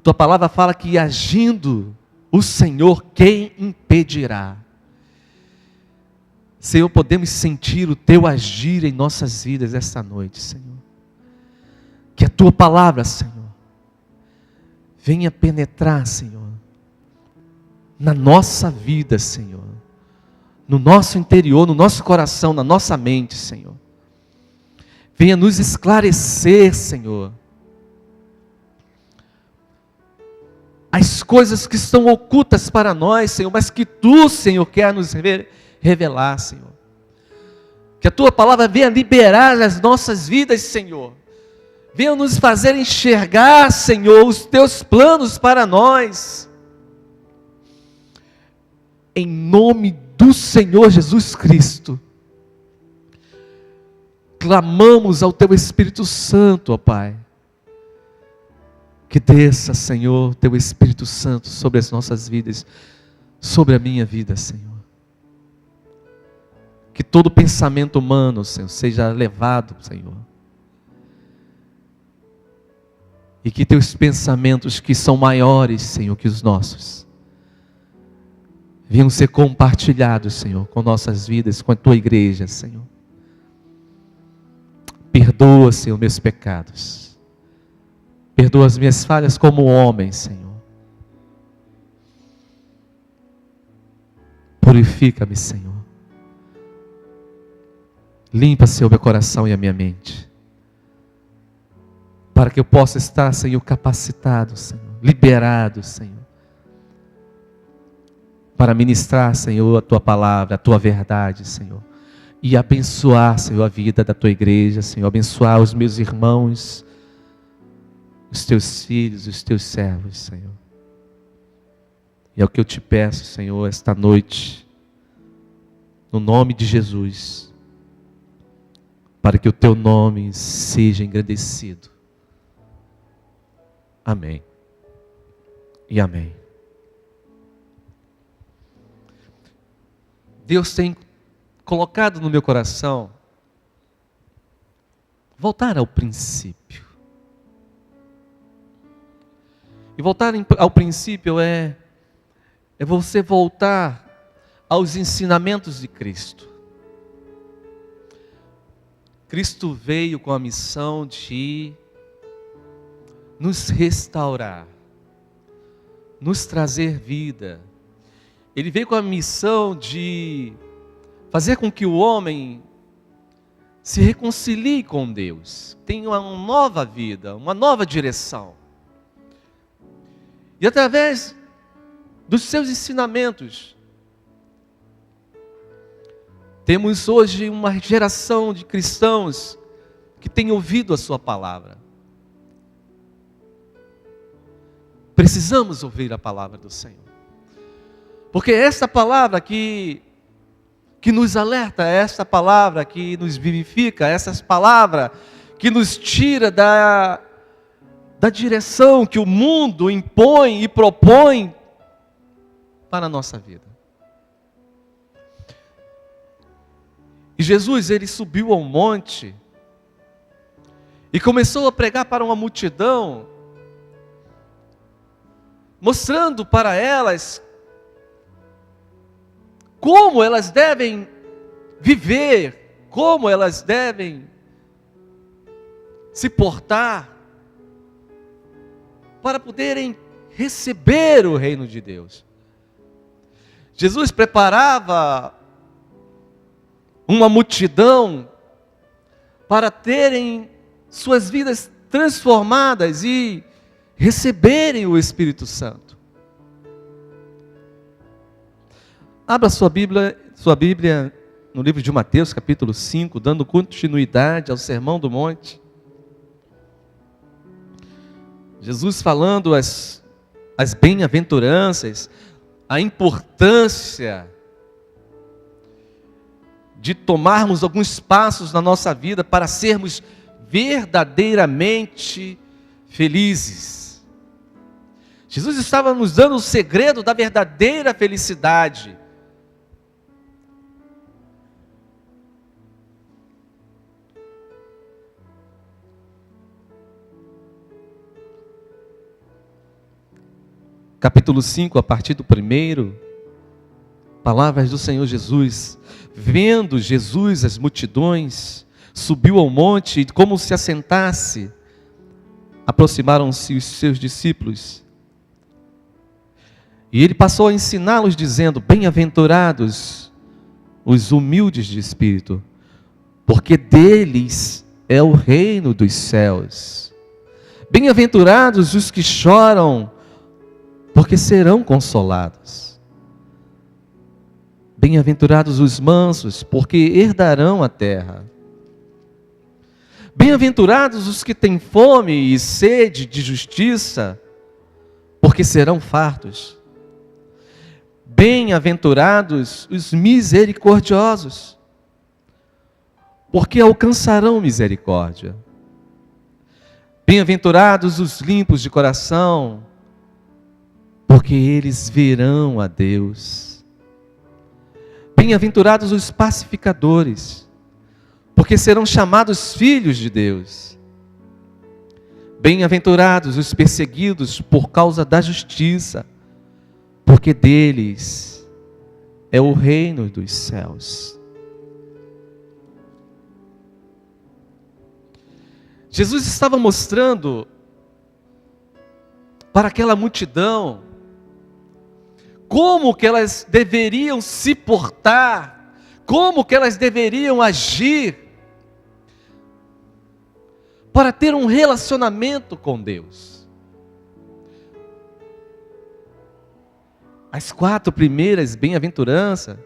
Tua palavra fala que agindo o Senhor, quem impedirá? Senhor, podemos sentir o Teu agir em nossas vidas esta noite, Senhor. Que a Tua palavra, Senhor, venha penetrar, Senhor, na nossa vida, Senhor, no nosso interior, no nosso coração, na nossa mente, Senhor. Venha nos esclarecer, Senhor, as coisas que estão ocultas para nós, Senhor, mas que Tu, Senhor, quer nos revelar, Senhor. Que a Tua palavra venha liberar as nossas vidas, Senhor. Venha nos fazer enxergar, Senhor, os Teus planos para nós. Em nome do Senhor Jesus Cristo, clamamos ao Teu Espírito Santo, ó Pai. Que desça, Senhor, Teu Espírito Santo sobre as nossas vidas, sobre a minha vida, Senhor. Que todo pensamento humano, Senhor, seja levado, Senhor. E que Teus pensamentos, que são maiores, Senhor, que os nossos, venham ser compartilhados, Senhor, com nossas vidas, com a Tua igreja, Senhor. Perdoa, Senhor, meus pecados. Perdoa as minhas falhas como homem, Senhor. Purifica-me, Senhor. Limpa, Senhor, meu coração e a minha mente. Para que eu possa estar, Senhor, capacitado, Senhor, liberado, Senhor, para ministrar, Senhor, a Tua palavra, a Tua verdade, Senhor, e abençoar, Senhor, a vida da Tua igreja, Senhor, abençoar os meus irmãos, os Teus filhos, os Teus servos, Senhor. E é o que eu te peço, Senhor, esta noite, no nome de Jesus, para que o Teu nome seja engrandecido. Amém e amém. Deus tem colocado no meu coração voltar ao princípio. E voltar ao princípio é você voltar aos ensinamentos de Cristo. Cristo veio com a missão de nos restaurar, nos trazer vida. Ele veio com a missão de fazer com que o homem se reconcilie com Deus, tenha uma nova vida, uma nova direção. E através dos seus ensinamentos, temos hoje uma geração de cristãos que tem ouvido a sua palavra. Precisamos ouvir a palavra do Senhor. Porque essa palavra que nos alerta, essa palavra que nos vivifica, essa palavra que nos tira da direção que o mundo impõe e propõe para a nossa vida. E Jesus, ele subiu ao monte e começou a pregar para uma multidão, mostrando para elas como elas devem viver, como elas devem se portar para poderem receber o reino de Deus. Jesus preparava uma multidão para terem suas vidas transformadas e receberem o Espírito Santo. Abra sua Bíblia no livro de Mateus, capítulo 5, dando continuidade ao Sermão do Monte. Jesus falando as bem-aventuranças, a importância de tomarmos alguns passos na nossa vida para sermos verdadeiramente felizes. Jesus estava nos dando o segredo da verdadeira felicidade. capítulo 5, a partir do 1, palavras do Senhor Jesus. Vendo Jesus as multidões, subiu ao monte e, como se assentasse, aproximaram-se os seus discípulos. E ele passou a ensiná-los, dizendo: bem-aventurados os humildes de espírito, porque deles é o reino dos céus. Bem-aventurados os que choram, porque serão consolados. Bem-aventurados os mansos, porque herdarão a terra. Bem-aventurados os que têm fome e sede de justiça, porque serão fartos. Bem-aventurados os misericordiosos, porque alcançarão misericórdia. Bem-aventurados os limpos de coração, porque eles verão a Deus. Bem-aventurados os pacificadores, porque serão chamados filhos de Deus. Bem-aventurados os perseguidos por causa da justiça, porque deles é o reino dos céus. Jesus estava mostrando para aquela multidão como que elas deveriam se portar, como que elas deveriam agir para ter um relacionamento com Deus. As 4 primeiras bem-aventuranças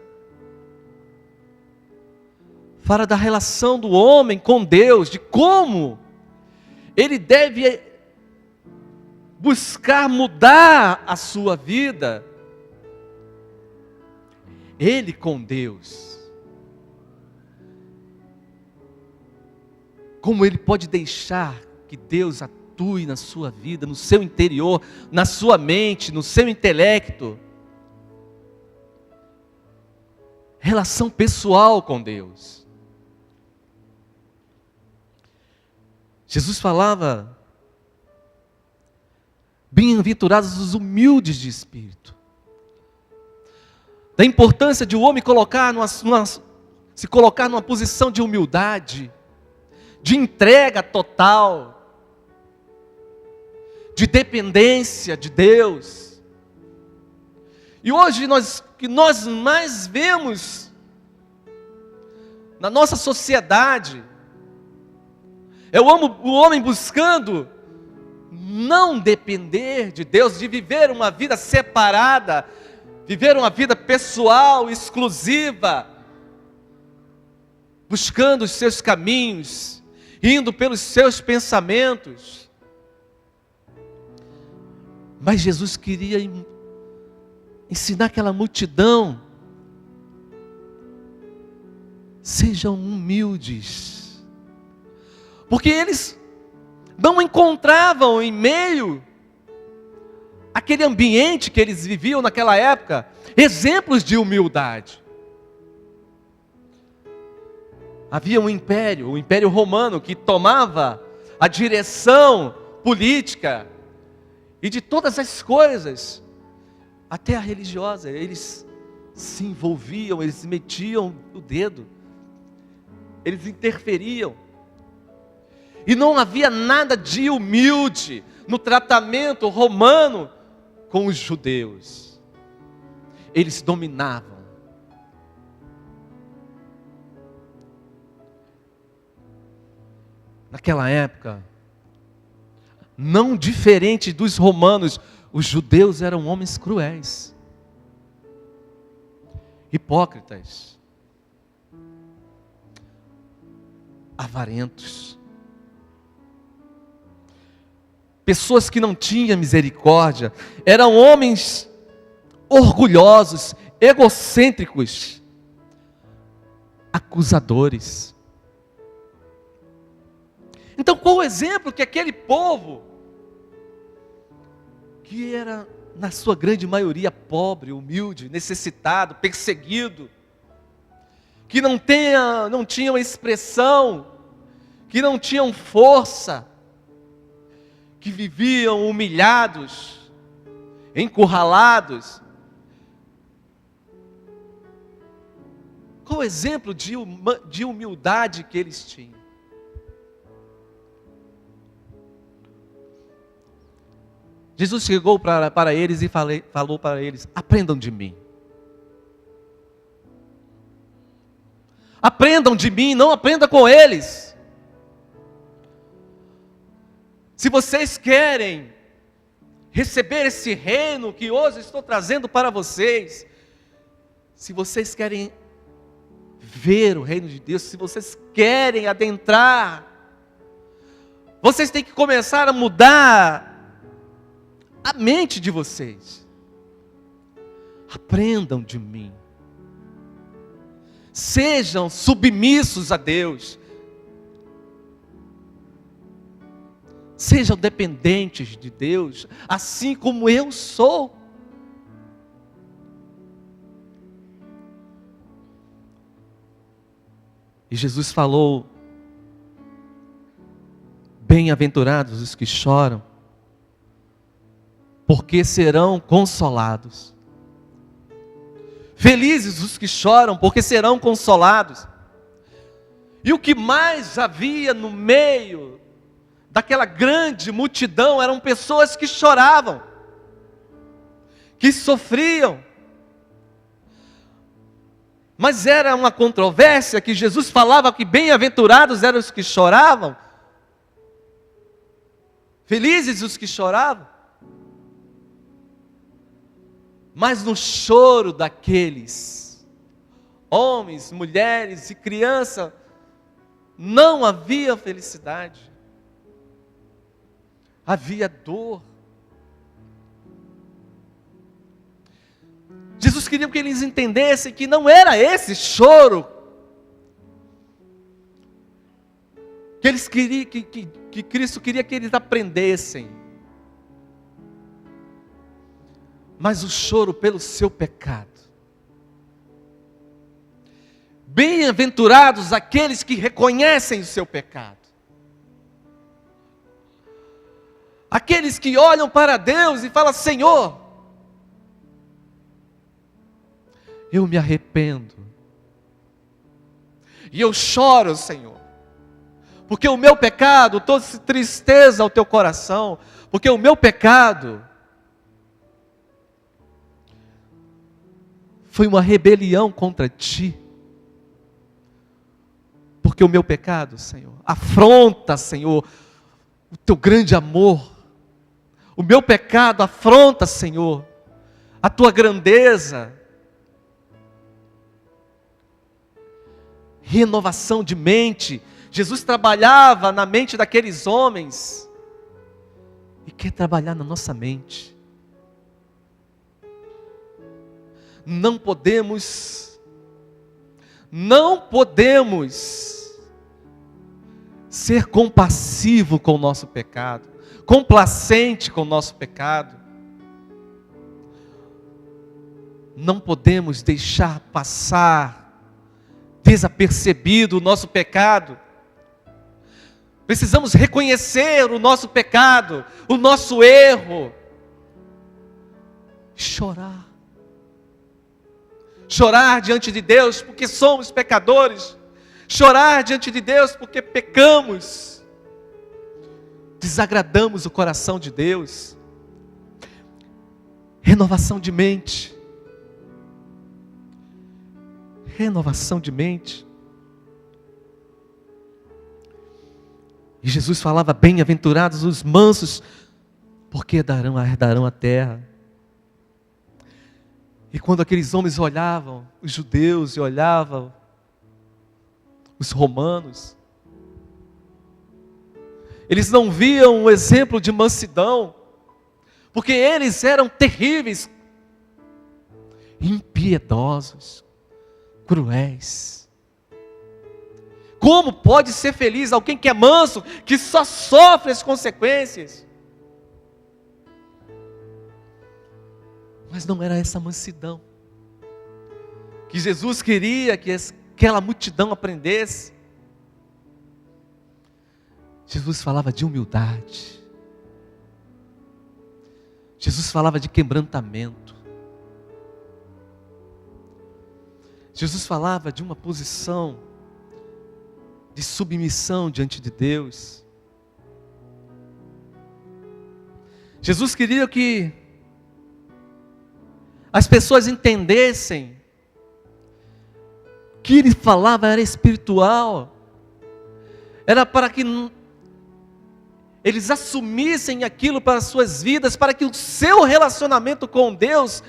fala da relação do homem com Deus, de como ele deve buscar mudar a sua vida, ele com Deus. Como ele pode deixar que Deus atue na sua vida, no seu interior, na sua mente, no seu intelecto. Relação pessoal com Deus. Jesus falava: bem-aventurados os humildes de espírito. Da importância de o homem se colocar numa posição de humildade, de entrega total, de dependência de Deus. E hoje que nós mais vemos na nossa sociedade é o homem buscando não depender de Deus, de viver uma vida separada, viver uma vida pessoal, exclusiva, buscando os seus caminhos, indo pelos seus pensamentos. Mas Jesus queria ensinar aquela multidão: sejam humildes, porque eles não encontravam em meio àquele ambiente que eles viviam naquela época exemplos de humildade. Havia um império, o Império Romano, que tomava a direção política e de todas as coisas, até a religiosa. Eles se envolviam, eles metiam o dedo, eles interferiam. E não havia nada de humilde no tratamento romano com os judeus. Eles dominavam. Naquela época, não diferente dos romanos, os judeus eram homens cruéis, hipócritas, avarentos, pessoas que não tinham misericórdia, eram homens orgulhosos, egocêntricos, acusadores. Então, qual o exemplo que aquele povo, que era na sua grande maioria pobre, humilde, necessitado, perseguido, que não tinham expressão, que não tinham força, que viviam humilhados, encurralados. Qual o exemplo de humildade que eles tinham? Jesus chegou para eles e falou para eles: aprendam de mim. Aprendam de mim, não aprenda com eles. Se vocês querem receber esse reino que hoje estou trazendo para vocês, se vocês querem ver o reino de Deus, se vocês querem adentrar, vocês têm que começar a mudar a mente de vocês. Aprendam de mim. Sejam submissos a Deus. Sejam dependentes de Deus, assim como eu sou. E Jesus falou: bem-aventurados os que choram, porque serão consolados. Felizes os que choram, porque serão consolados. E o que mais havia no meio daquela grande multidão eram pessoas que choravam, que sofriam. Mas era uma controvérsia que Jesus falava que bem-aventurados eram os que choravam, felizes os que choravam. Mas no choro daqueles homens, mulheres e crianças, não havia felicidade. Havia dor. Jesus queria que eles entendessem que não era esse choro que eles queriam, que Cristo queria que eles aprendessem, mas o choro pelo seu pecado. Bem-aventurados aqueles que reconhecem o seu pecado, aqueles que olham para Deus e falam: Senhor, eu me arrependo, e eu choro, Senhor, porque o meu pecado trouxe tristeza ao teu coração, porque o meu pecado foi uma rebelião contra ti, porque o meu pecado, Senhor, afronta, Senhor, o teu grande amor. O meu pecado afronta, Senhor, a tua grandeza. Renovação de mente. Jesus trabalhava na mente daqueles homens e quer trabalhar na nossa mente. Não podemos ser compassivo com o nosso pecado, complacente com o nosso pecado. Não podemos deixar passar desapercebido o nosso pecado. Precisamos reconhecer o nosso pecado, o nosso erro, chorar. Chorar diante de Deus porque somos pecadores, chorar diante de Deus porque pecamos, desagradamos o coração de Deus. Renovação de mente. Renovação de mente. E Jesus falava: bem-aventurados os mansos, porque herdarão a terra. E quando aqueles homens olhavam, os judeus, e olhavam os romanos, eles não viam um exemplo de mansidão, porque eles eram terríveis, impiedosos, cruéis. Como pode ser feliz alguém que é manso, que só sofre as consequências? Mas não era essa mansidão que Jesus queria que aquela multidão aprendesse. Jesus falava de humildade. Jesus falava de quebrantamento. Jesus falava de uma posição de submissão diante de Deus. Jesus queria que as pessoas entendessem que ele falava era espiritual, era para que eles assumissem aquilo para as suas vidas, para que o seu relacionamento com Deus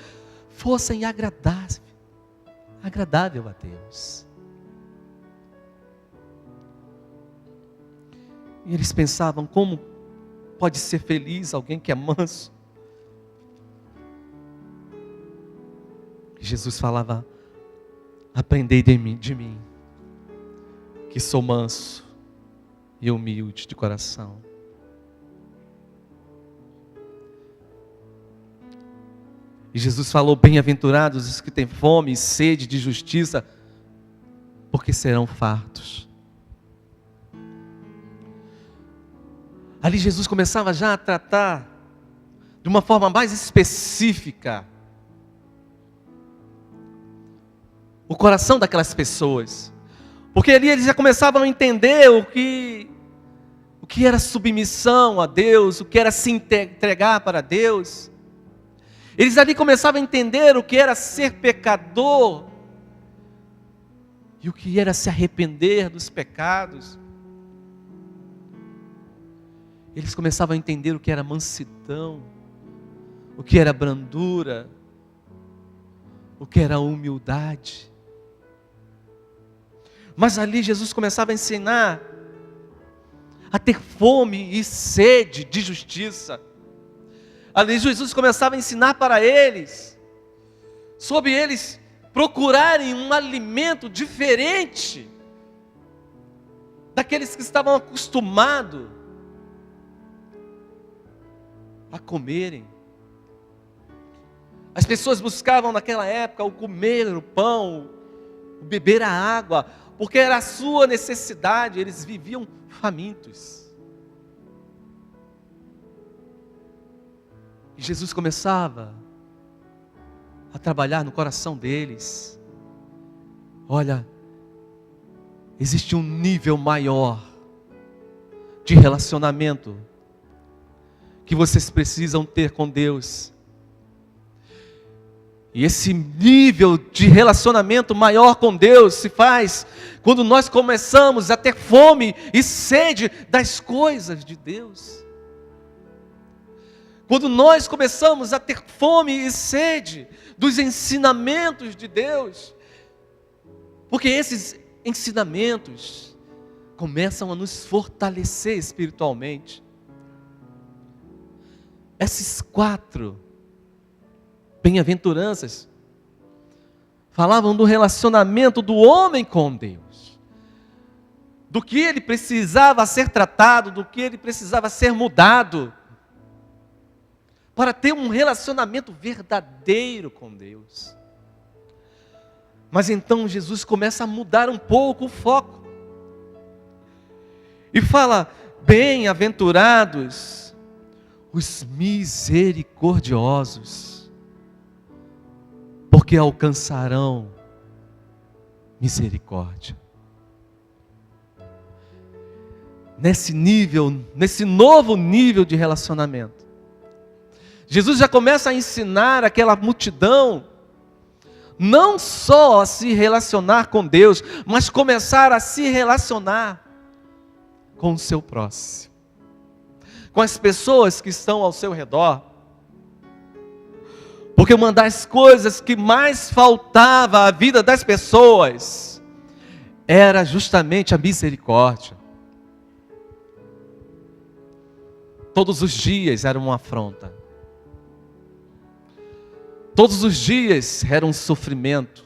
fosse agradável a Deus. E eles pensavam, como pode ser feliz alguém que é manso? Jesus falava, aprendei de mim, que sou manso e humilde de coração. E Jesus falou, bem-aventurados os que têm fome e sede de justiça, porque serão fartos. Ali Jesus começava já a tratar de uma forma mais específica o coração daquelas pessoas. Porque ali eles já começavam a entender o que era submissão a Deus, o que era se entregar para Deus. Eles ali começavam a entender o que era ser pecador e o que era se arrepender dos pecados. Eles começavam a entender o que era mansidão, o que era brandura, o que era humildade. Mas ali Jesus começava a ensinar a ter fome e sede de justiça. Ali Jesus começava a ensinar para eles, sobre eles procurarem um alimento diferente daqueles que estavam acostumados a comerem. As pessoas buscavam naquela época o comer o pão, o beber a água, porque era a sua necessidade, eles viviam famintos. E Jesus começava a trabalhar no coração deles. Olha, existe um nível maior de relacionamento que vocês precisam ter com Deus. E esse nível de relacionamento maior com Deus se faz quando nós começamos a ter fome e sede das coisas de Deus. Quando nós começamos a ter fome e sede dos ensinamentos de Deus. Porque esses ensinamentos começam a nos fortalecer espiritualmente. Esses 4 bem-aventuranças falavam do relacionamento do homem com Deus, do que ele precisava ser tratado, do que ele precisava ser mudado, para ter um relacionamento verdadeiro com Deus. Mas então Jesus começa a mudar um pouco o foco, e fala, bem-aventurados os misericordiosos, porque alcançarão misericórdia. Nesse nível, nesse novo nível de relacionamento, Jesus já começa a ensinar aquela multidão, não só a se relacionar com Deus, mas começar a se relacionar com o seu próximo, com as pessoas que estão ao seu redor. Porque uma das coisas que mais faltava à vida das pessoas era justamente a misericórdia. Todos os dias era uma afronta. Todos os dias era um sofrimento.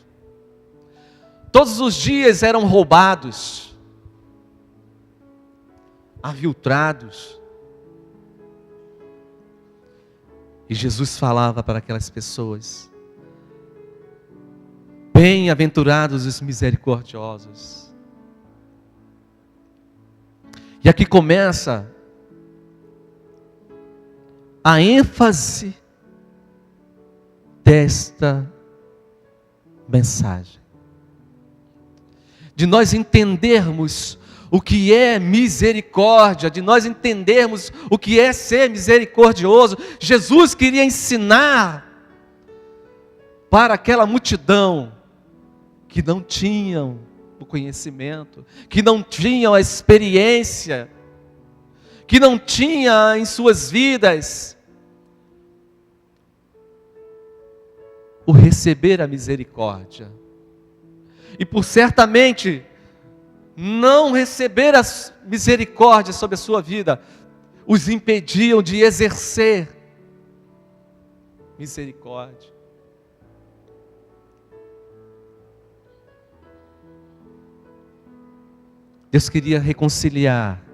Todos os dias eram roubados, aviltrados. E Jesus falava para aquelas pessoas, bem-aventurados os misericordiosos. E aqui começa a ênfase desta mensagem. De nós entendermos o que é misericórdia, de nós entendermos o que é ser misericordioso. Jesus queria ensinar para aquela multidão que não tinham o conhecimento, que não tinham a experiência, que não tinha em suas vidas o receber a misericórdia. E por certamente não receber a misericórdia sobre a sua vida os impediam de exercer misericórdia. Deus queria reconciliar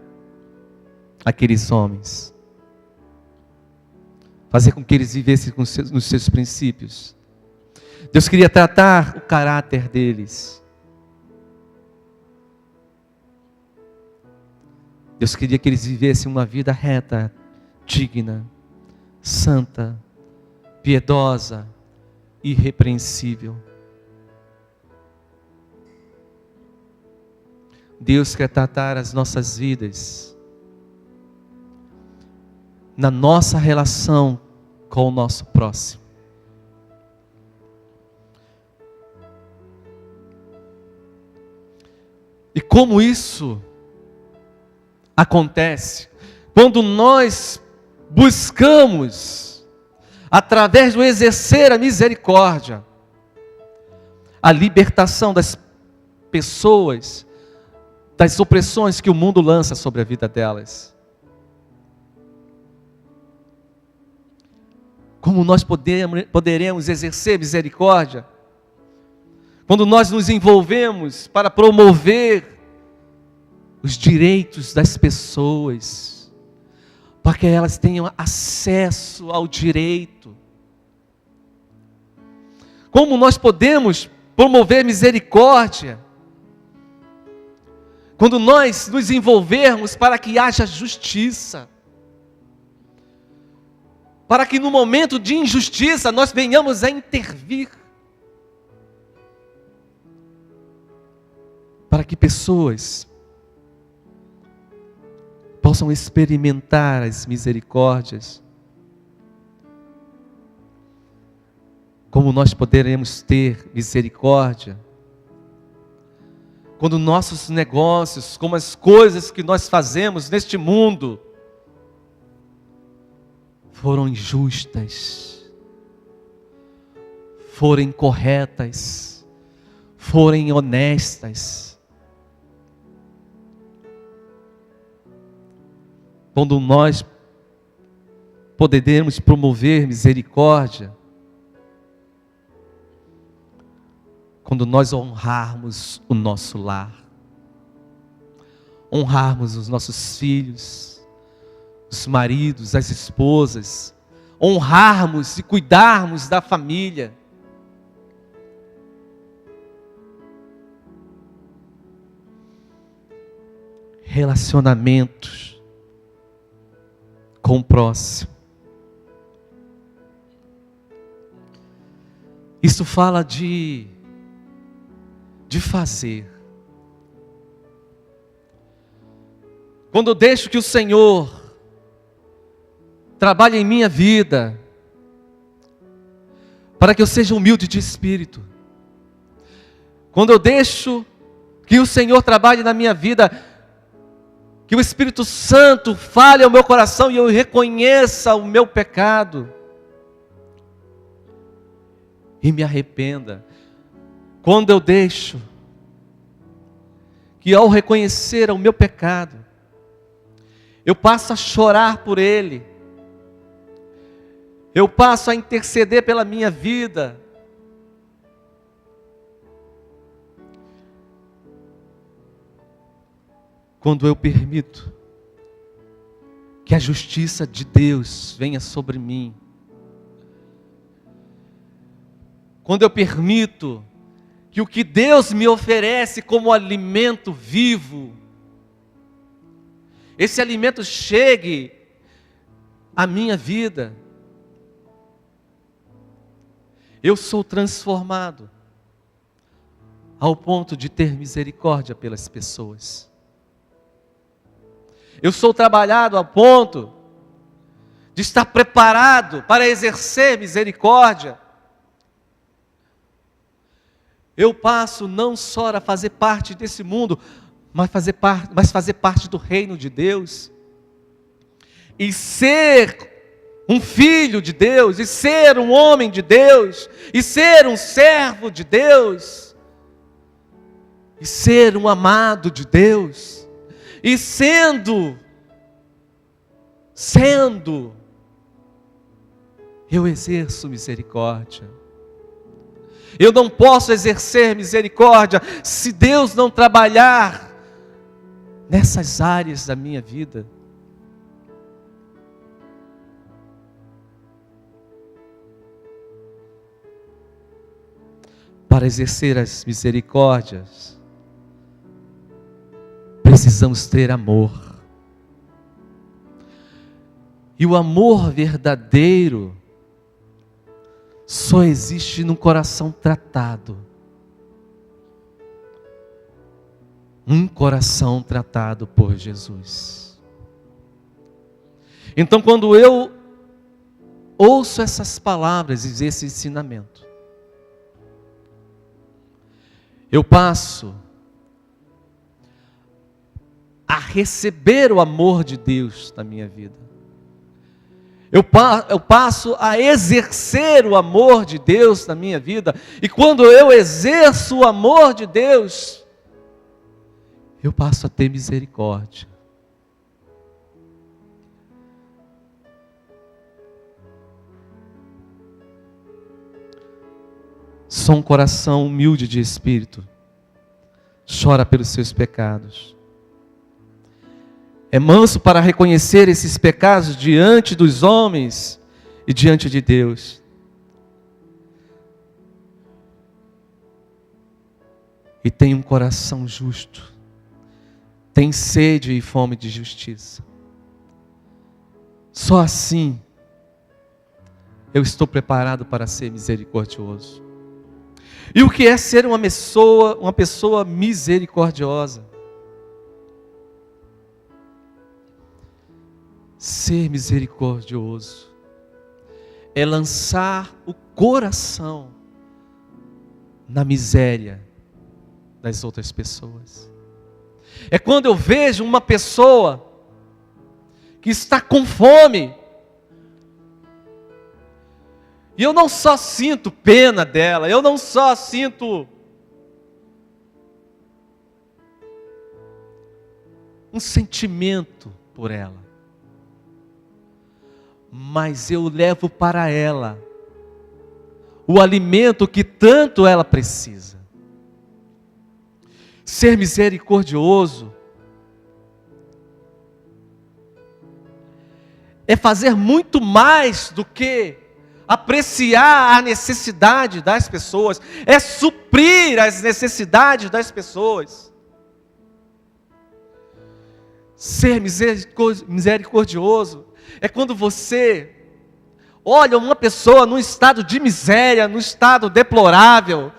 aqueles homens, fazer com que eles vivessem nos seus princípios. Deus queria tratar o caráter deles. Deus queria que eles vivessem uma vida reta, digna, santa, piedosa, irrepreensível. Deus quer tratar as nossas vidas na nossa relação com o nosso próximo. E como isso acontece? Quando nós buscamos, através do exercer a misericórdia, a libertação das pessoas, das opressões que o mundo lança sobre a vida delas. Como nós poderemos exercer misericórdia? Quando nós nos envolvemos para promover os direitos das pessoas, para que elas tenham acesso ao direito. Como nós podemos promover misericórdia? Quando nós nos envolvermos para que haja justiça, para que no momento de injustiça nós venhamos a intervir, para que pessoas possam experimentar as misericórdias. Como nós poderemos ter misericórdia quando nossos negócios, como as coisas que nós fazemos neste mundo, foram injustas, forem corretas, forem honestas. Quando nós poderemos promover misericórdia, quando nós honrarmos o nosso lar, honrarmos os nossos filhos, os maridos, as esposas, honrarmos e cuidarmos da família. Relacionamentos com o próximo. Isso fala de fazer. Quando eu deixo que o Senhor trabalhe em minha vida, para que eu seja humilde de espírito. Quando eu deixo que o Senhor trabalhe na minha vida, que o Espírito Santo fale ao meu coração e eu reconheça o meu pecado e me arrependa. Quando eu deixo que ao reconhecer o meu pecado, eu passo a chorar por ele, eu passo a interceder pela minha vida, quando eu permito que a justiça de Deus venha sobre mim, quando eu permito que o que Deus me oferece como alimento vivo, esse alimento chegue à minha vida, Eu sou transformado ao ponto de ter misericórdia pelas pessoas. Eu sou trabalhado ao ponto de estar preparado para exercer misericórdia. Eu passo não só a fazer parte desse mundo, mas fazer parte do reino de Deus. E ser um filho de Deus, e ser um homem de Deus, e ser um servo de Deus, e ser um amado de Deus, e sendo, eu exerço misericórdia. Eu não posso exercer misericórdia se Deus não trabalhar nessas áreas da minha vida. Para exercer as misericórdias, precisamos ter amor. E o amor verdadeiro só existe num coração tratado. Um coração tratado por Jesus. Então, quando eu ouço essas palavras e esse ensinamento, eu passo a receber o amor de Deus na minha vida. Eu passo a exercer o amor de Deus na minha vida. E quando eu exerço o amor de Deus, eu passo a ter misericórdia. Só um coração humilde de espírito chora pelos seus pecados. É manso para reconhecer esses pecados diante dos homens e diante de Deus. E tem um coração justo. Tem sede e fome de justiça. Só assim eu estou preparado para ser misericordioso. E o que é ser uma pessoa misericordiosa? Ser misericordioso é lançar o coração na miséria das outras pessoas. É quando eu vejo uma pessoa que está com fome, e eu não só sinto pena dela, eu não só sinto um sentimento por ela, mas eu levo para ela o alimento que tanto ela precisa. Ser misericordioso é fazer muito mais do que apreciar a necessidade das pessoas, é suprir as necessidades das pessoas. Ser misericordioso é quando você olha uma pessoa num estado de miséria, num estado deplorável,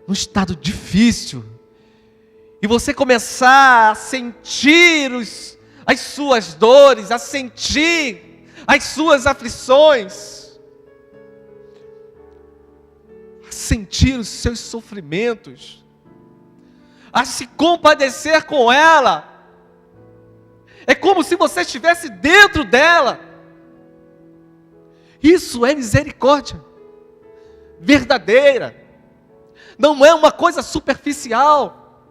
num estado difícil, e você começar a sentir as suas dores, a sentir as suas aflições, a sentir os seus sofrimentos, a se compadecer com ela. É como se você estivesse dentro dela. Isso é misericórdia verdadeira. Não é uma coisa superficial.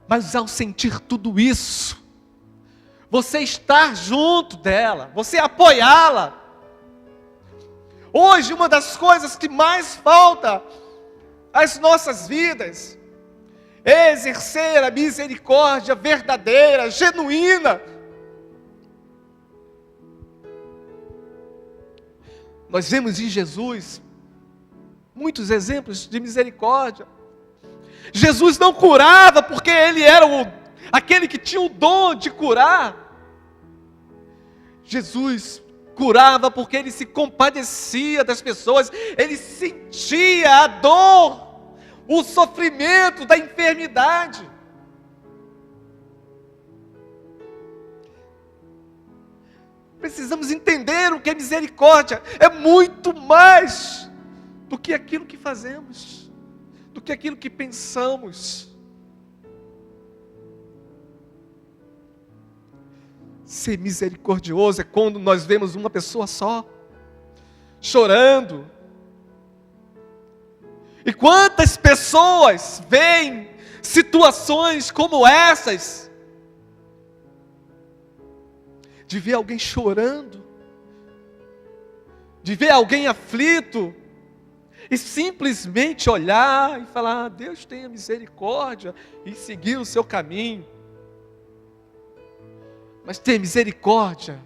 Mas ao sentir tudo isso, você estar junto dela, você apoiá-la. Hoje, uma das coisas que mais falta às nossas vidas é exercer a misericórdia verdadeira, genuína. Nós vemos em Jesus muitos exemplos de misericórdia. Jesus não curava porque Ele era aquele que tinha o dom de curar. Jesus curava porque ele se compadecia das pessoas, ele sentia a dor, o sofrimento da enfermidade. Precisamos entender o que é misericórdia. É muito mais do que aquilo que fazemos, do que aquilo que pensamos. Ser misericordioso é quando nós vemos uma pessoa só, chorando. E quantas pessoas veem situações como essas, de ver alguém chorando, de ver alguém aflito, e simplesmente olhar e falar: Deus tenha misericórdia, e seguir o seu caminho. Mas ter misericórdia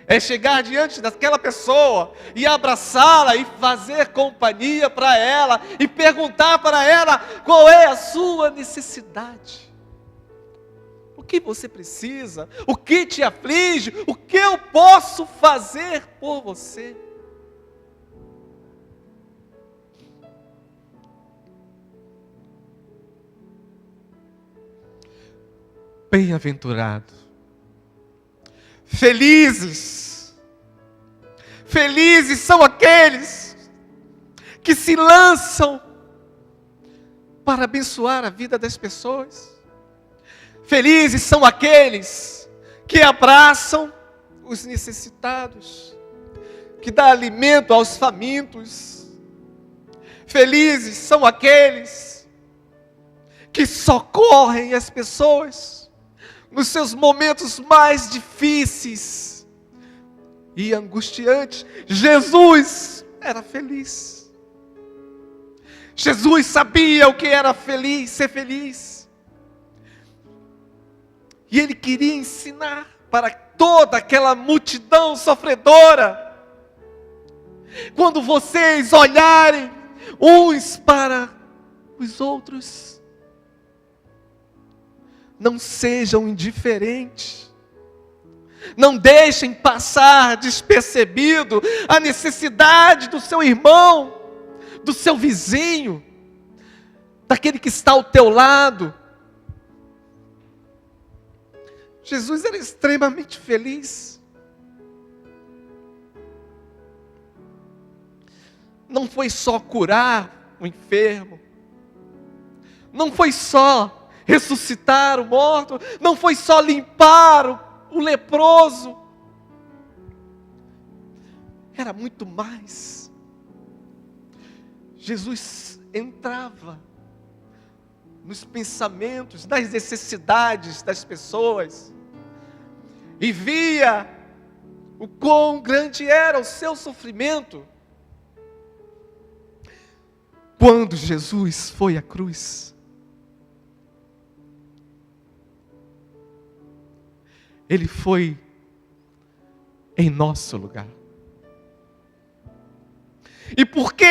é chegar diante daquela pessoa e abraçá-la e fazer companhia para ela e perguntar para ela qual é a sua necessidade. O que você precisa? O que te aflige? O que eu posso fazer por você? Bem-aventurado, felizes são aqueles que se lançam para abençoar a vida das pessoas. Felizes são aqueles que abraçam os necessitados, que dão alimento aos famintos. Felizes são aqueles que socorrem as pessoas nos seus momentos mais difíceis e angustiantes. Jesus era feliz. Jesus sabia o que era feliz, ser feliz. E ele queria ensinar para toda aquela multidão sofredora: quando vocês olharem uns para os outros, não sejam indiferentes, não deixem passar despercebido a necessidade do seu irmão, do seu vizinho, daquele que está ao teu lado. Jesus era extremamente feliz. Não foi só curar o enfermo, não foi só ressuscitar o morto, não foi só limpar o leproso. Era muito mais. Jesus entrava nos pensamentos, nas necessidades das pessoas, e via o quão grande era o seu sofrimento. Quando Jesus foi à cruz, ele foi em nosso lugar. E por que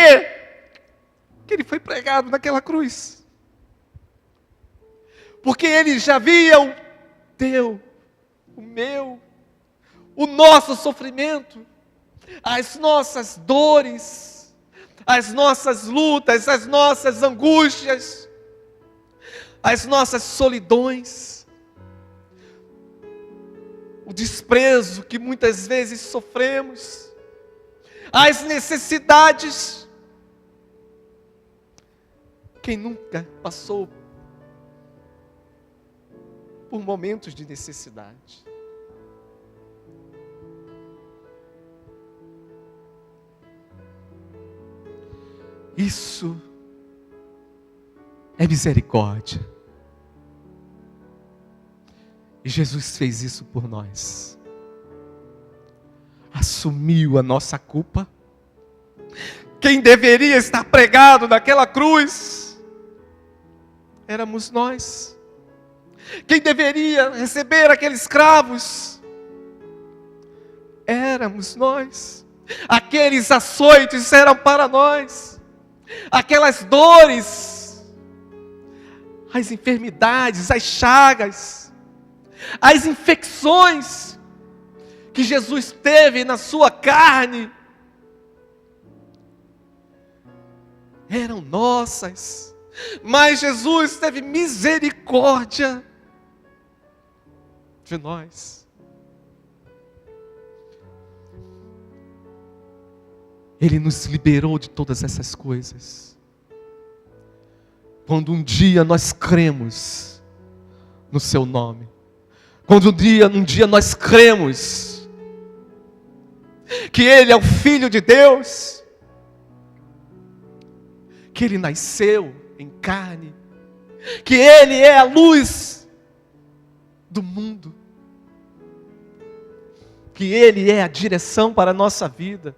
ele foi pregado naquela cruz? Porque ele já via o teu, o meu, o nosso sofrimento, as nossas dores, as nossas lutas, as nossas angústias, as nossas solidões, o desprezo que muitas vezes sofremos, as necessidades. Quem nunca passou por momentos de necessidade? Isso é misericórdia. E Jesus fez isso por nós. Assumiu a nossa culpa. Quem deveria estar pregado naquela cruz éramos nós. Quem deveria receber aqueles cravos éramos nós. Aqueles açoites eram para nós. Aquelas dores, as enfermidades, as chagas, as infecções que Jesus teve na sua carne eram nossas, mas Jesus teve misericórdia de nós. Ele nos liberou de todas essas coisas. Quando um dia nós cremos no seu nome, quando um dia nós cremos que Ele é o Filho de Deus, que Ele nasceu em carne, que Ele é a luz do mundo, que Ele é a direção para a nossa vida.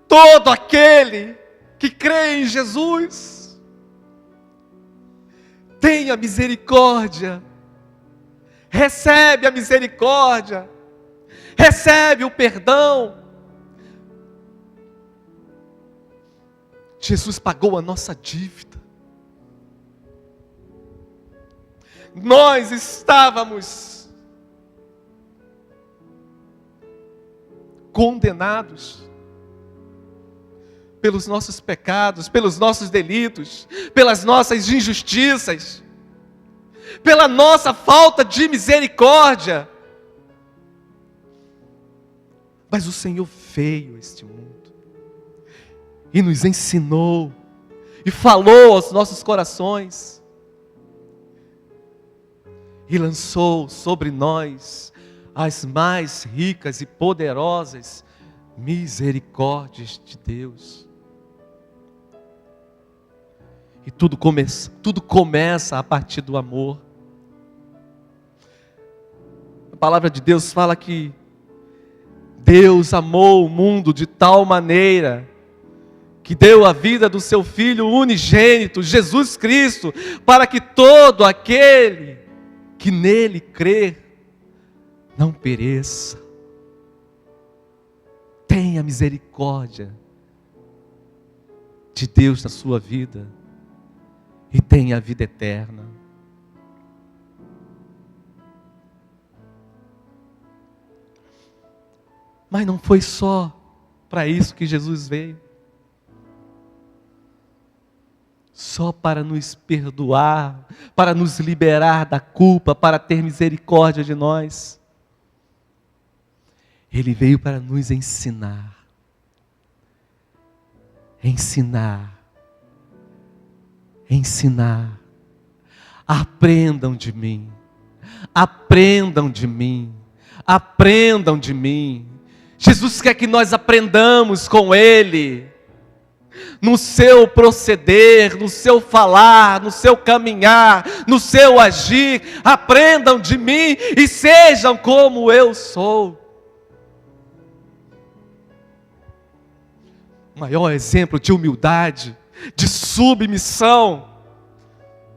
Todo aquele que crê em Jesus tem a misericórdia, recebe a misericórdia, recebe o perdão. Jesus pagou a nossa dívida. Nós estávamos condenados pelos nossos pecados, pelos nossos delitos, pelas nossas injustiças, pela nossa falta de misericórdia. Mas o Senhor veio a este mundo e nos ensinou e falou aos nossos corações e lançou sobre nós as mais ricas e poderosas misericórdias de Deus. E tudo começa a partir do amor. A palavra de Deus fala que Deus amou o mundo de tal maneira que deu a vida do seu Filho unigênito, Jesus Cristo, para que todo aquele que nele crer não pereça. Tenha misericórdia de Deus na sua vida e tenha a vida eterna. Mas não foi só para isso que Jesus veio. Só para nos perdoar, para nos liberar da culpa, para ter misericórdia de nós. Ele veio para nos ensinar. Ensinar. Aprendam de mim. Aprendam de mim. Aprendam de mim. Jesus quer que nós aprendamos com Ele. No seu proceder, no seu falar, no seu caminhar, no seu agir. Aprendam de mim e sejam como eu sou. O maior exemplo de humildade, de submissão,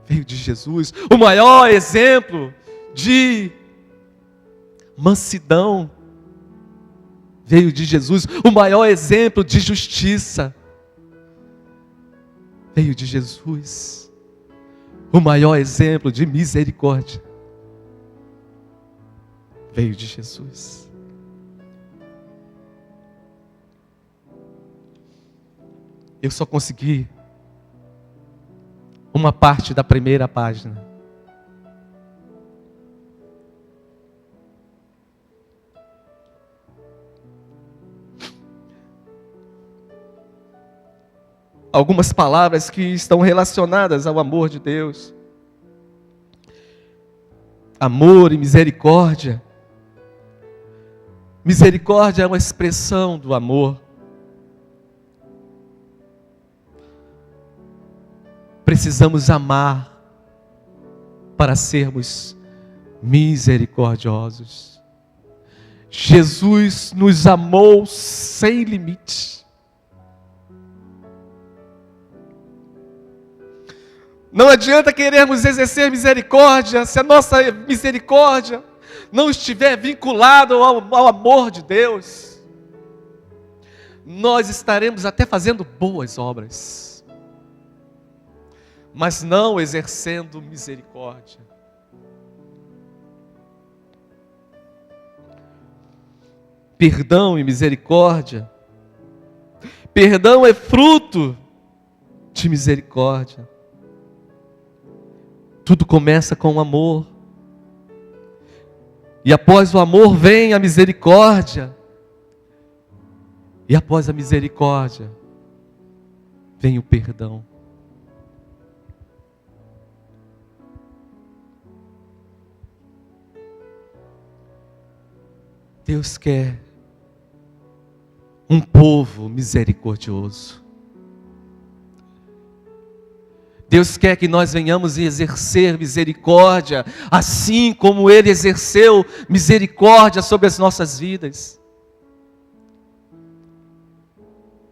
veio de Jesus. O maior exemplo de mansidão veio de Jesus. O maior exemplo de justiça veio de Jesus. O maior exemplo de misericórdia veio de Jesus. Eu só consegui uma parte da primeira página. Algumas palavras que estão relacionadas ao amor de Deus. Amor e misericórdia. Misericórdia é uma expressão do amor. Precisamos amar para sermos misericordiosos. Jesus nos amou sem limite. Não adianta querermos exercer misericórdia se a nossa misericórdia não estiver vinculada ao amor de Deus. Nós estaremos até fazendo boas obras, mas não exercendo misericórdia. Perdão e misericórdia. Perdão é fruto de misericórdia. Tudo começa com o amor. E após o amor vem a misericórdia. E após a misericórdia vem o perdão. Deus quer um povo misericordioso. Deus quer que nós venhamos exercer misericórdia, assim como Ele exerceu misericórdia sobre as nossas vidas.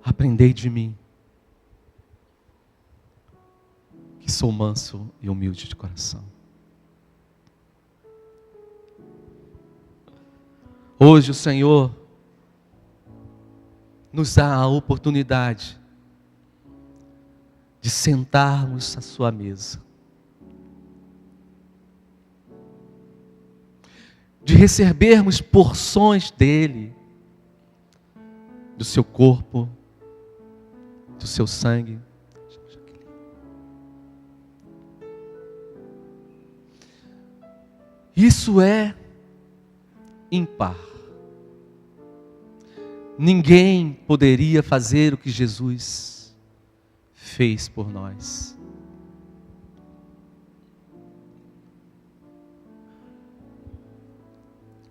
Aprendei de mim, que sou manso e humilde de coração. Hoje o Senhor nos dá a oportunidade de sentarmos à sua mesa, de recebermos porções dele, do seu corpo, do seu sangue. Isso é ímpar. Ninguém poderia fazer o que Jesus fez por nós.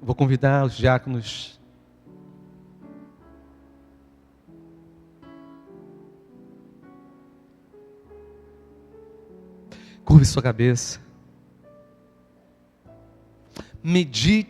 Vou convidar os diáconos curve sua cabeça. Medite